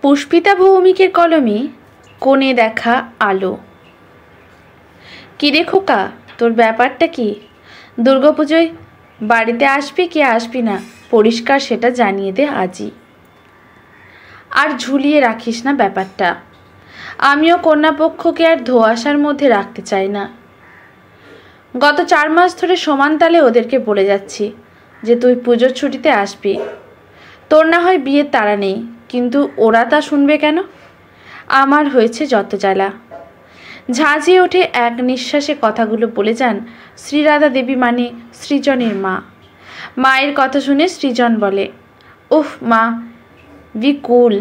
পুষ্পিতা ভৌমিকের কলমে কোণে দেখা আলো। কিরে খোকা, তোর ব্যাপারটা কি? দুর্গাপুজোয় বাড়িতে আসবি কি আসবি না পরিষ্কার সেটা জানিয়ে দে আজই। আর ঝুলিয়ে রাখিস না ব্যাপারটা। আমিও কন্যাপক্ষকে আর ধোঁয়াশার মধ্যে রাখতে চাই না। গত 4 মাস ধরে সমান তালে ওদেরকে বলে যাচ্ছি যে তুই পুজোর ছুটিতে আসবি। তোর না হয় বিয়ের তাড়া নেই, কিন্তু ওরা তা শুনবে কেন? আমার হয়েছে যত জ্বালা। ঝাঁঝিয়ে ওঠে এক নিঃশ্বাসে কথাগুলো বলে যান শ্রীরাধা দেবী, মানে সৃজনের মা। মায়ের কথা শুনে সৃজন বলে, উফ মা, বি কুল।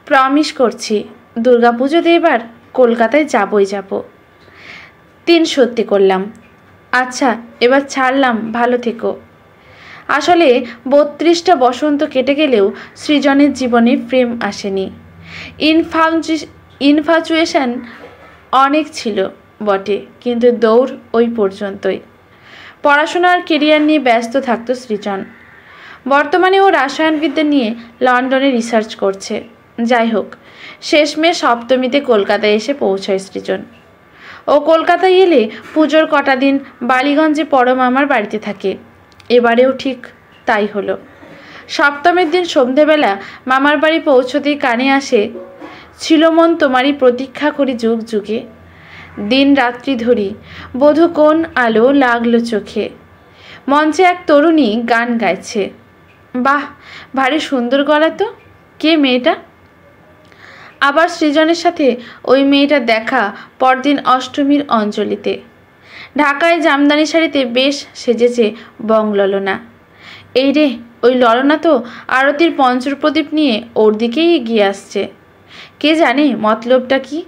প্রমিস করছি দুর্গাপুজোতে এবার কলকাতায় যাবই যাব। 3 সত্যি করলাম। আচ্ছা এবার ছাড়লাম, ভালো থেকো। আসলে 32টা বসন্ত কেটে গেলেও সৃজনের জীবনে প্রেম আসেনি। ইনফ্যাচুয়েশন অনেক ছিল বটে, কিন্তু দৌড় ওই পর্যন্তই। পড়াশোনা আর কেরিয়ার নিয়ে ব্যস্ত থাকতো সৃজন। বর্তমানে ও রসায়নবিদ্যা নিয়ে লন্ডনে রিসার্চ করছে। যাই হোক, শেষমেশ সপ্তমীতে কলকাতায় এসে পৌঁছায় সৃজন। ও কলকাতায় এলে পুজোর কটা দিন বালিগঞ্জে পরমামার বাড়িতে থাকে। এবারেও ঠিক তাই হলো। সপ্তমীর দিন সন্ধেবেলা মামার বাড়ি পৌঁছতেই কানে আসে, ছিল মন তোমারই প্রতীক্ষা করি যুগ যুগে, দিন রাত্রি ধরি বধূ কোন আলো লাগলো চোখে। মঞ্চে এক তরুণী গান গাইছে। বাহ, ভারী সুন্দর গলা তো। কে মেয়েটা? আবার সৃজনের সাথে ওই মেয়েটার দেখা পরদিন অষ্টমীর অঞ্জলিতে। ঢাকায় জামদানি শাড়িতে বেশ সেজেছে বংললনা। এই রে, ওই ললনা তো আরতির পঞ্চপ্রদীপ নিয়ে ওর দিকেই এগিয়ে আসছে। কে জানে মতলবটা কি?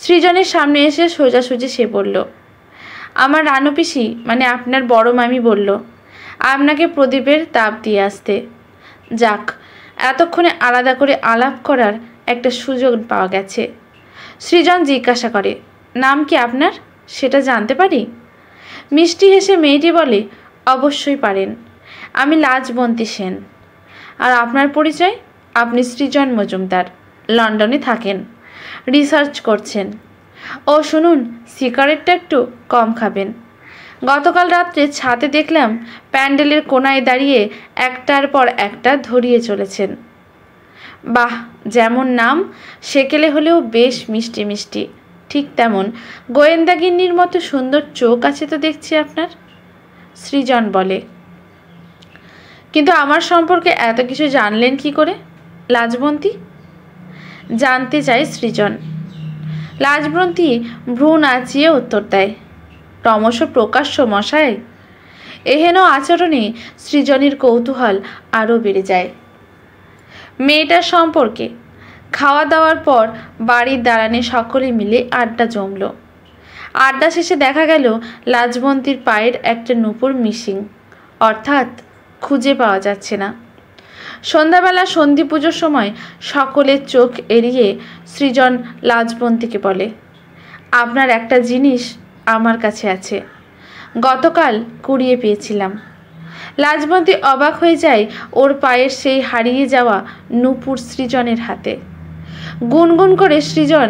সৃজনের সামনে এসে সোজাসুজি সে বলল, আমার রানু পিসি, মানে আপনার বড় মামি বলল আপনাকে প্রদীপের তাপ দিয়ে আসতে। যাক, এতক্ষণে আলাদা করে আলাপ করার একটা সুযোগ পাওয়া গেছে। সৃজন জিজ্ঞাসা করে, নাম কি আপনার, সেটা জানতে পারি? মিষ্টি হেসে মেয়েটি বলে, অবশ্যই পারেন, আমি লাজবন্তী সেন। আর আপনার পরিচয়? আপনি সৃজন মজুমদার, লন্ডনে থাকেন, রিসার্চ করছেন। ও শুনুন, সিগারেটটা একটু কম খাবেন। গতকাল রাত্রে ছাদে দেখলাম প্যান্ডেলের কোনায় দাঁড়িয়ে একটার পর একটা ধরিয়ে চলেছেন। বাহ, যেমন নাম সেকেলে হলেও বেশ মিষ্টি মিষ্টি, ঠিক তেমন গোয়েন্দাগিন্নির মতো সুন্দর চোখ আছে তো দেখছি আপনার। সৃজন বলে, কিন্তু আমার সম্পর্কে এত কিছু জানলেন কি করে? লাজবন্তী? জানতে চায় সৃজন। লাজবন্তী ভ্রু নাচিয়ে উত্তর দেয়, ক্রমশ প্রকাশ্য মশাই। এহেন আচরণে সৃজনের কৌতূহল আরও বেড়ে যায়। মেয়েটার সম্পর্কে খাওয়া দাওয়ার পর বাড়ির দালানে সকলে মিলে আড্ডা জমল। আড্ডা শেষে দেখা গেল লাজবন্তীর পায়ের একটা নূপুর মিসিং, অর্থাৎ খুঁজে পাওয়া যাচ্ছে না। সন্ধ্যাবেলা সন্ধি পুজোর সময় সকলের চোখ এড়িয়ে সৃজন লাজবন্তীকে বলে, আপনার একটা জিনিস আমার কাছে আছে, গতকাল কুড়িয়ে পেয়েছিলাম। লাজবন্তী অবাক হয়ে যায় ওর পায়ের সেই হারিয়ে যাওয়া নূপুর সৃজনের হাতে। গুনগুন করে সৃজন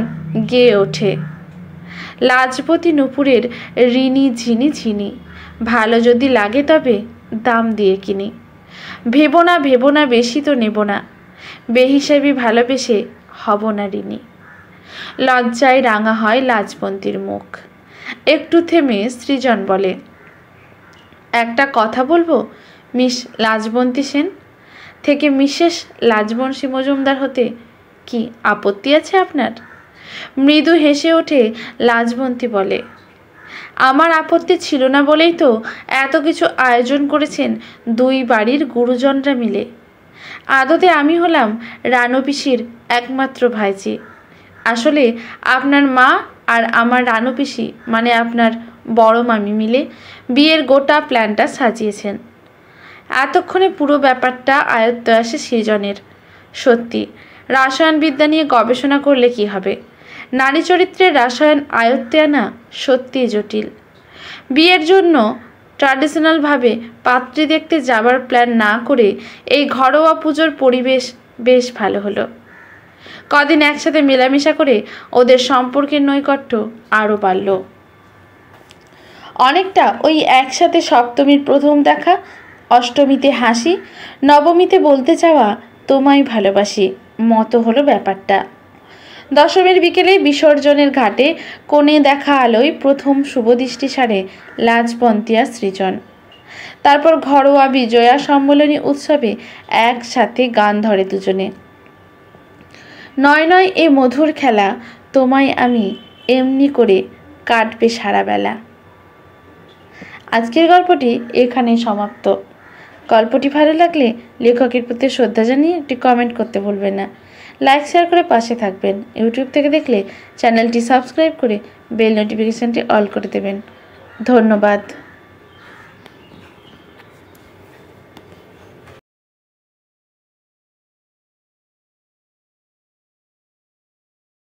গেয়ে ওঠে, লাজপতি নূপুরের ঋণী ঝিনি ঝিনি, ভালো যদি লাগে তবে দাম দিয়ে কিনি। ভেবো না বেশি তো নেব না, বেহিসাবি ভালোবেসে হব না ঋণী। লজ্জায় রাঙা হয় লাজবন্তীর মুখ। একটু থেমে সৃজন বলে, একটা কথা বলবো মিস লাজবন্তী সেন, থেকে মিসেস লাজবংশী মজুমদার হতে কি আপত্তি আছে আপনার? মৃদু হেসে ওঠে লাজবন্তী, বলে, আমার আপত্তি ছিল না বলেই তো এত কিছু আয়োজন করেছেন দুই বাড়ির গুরুজনরা মিলে। আদতে আমি হলাম রানু পিসির একমাত্র ভাইজি। আসলে আপনার মা আর আমার রানু পিসি, মানে আপনার বড় মামি মিলে বিয়ের গোটা প্ল্যানটা সাজিয়েছেন। এতক্ষণে পুরো ব্যাপারটা আয়ত্তে আসে সৃজনের। সত্যি, রসায়নবিদ্যা নিয়ে গবেষণা করলে কি হবে, নারী চরিত্রের রসায়ন আয়ত্তে আনা সত্যিই জটিল। বিয়ের জন্য ট্র্যাডিশনালভাবে পাত্রী দেখতে যাবার প্ল্যান না করে এই ঘরোয়া পুজোর পরিবেশ বেশ ভালো হলো। কদিন একসাথে মেলামেশা করে ওদের সম্পর্কের নৈকট্য আরও বাড়ল। অনেকটা ওই একসাথে সপ্তমীর প্রথম দেখা, অষ্টমীতে হাসি, নবমীতে বলতে চাওয়া তোমায় ভালোবাসি মতো হলো ব্যাপারটা। দশমীর বিকেলে বিসর্জনের ঘাটে কোণে দেখা আলোয় প্রথম শুভদৃষ্টি সারে লাজবন্তিয়া সৃজন। তারপর ঘরোয়া বিজয়া সম্মেলনী উৎসবে একসাথে গান ধরে দুজনে। নয় নয় এ মধুর খেলা, তোমায় আমি এমনি করে কাটবে সারা বেলা। আজকের গল্পটি এখানে সমাপ্ত। গল্পটি ভালো লাগলে লেখকের প্রতি শ্রদ্ধা জানিয়ে একটি কমেন্ট করতে ভুলবেন না। লাইক শেয়ার করে পাশে থাকবেন। ইউটিউব থেকে দেখলে চ্যানেলটি সাবস্ক্রাইব করে বেল নোটিফিকেশানটি অল করে দেবেন। ধন্যবাদ।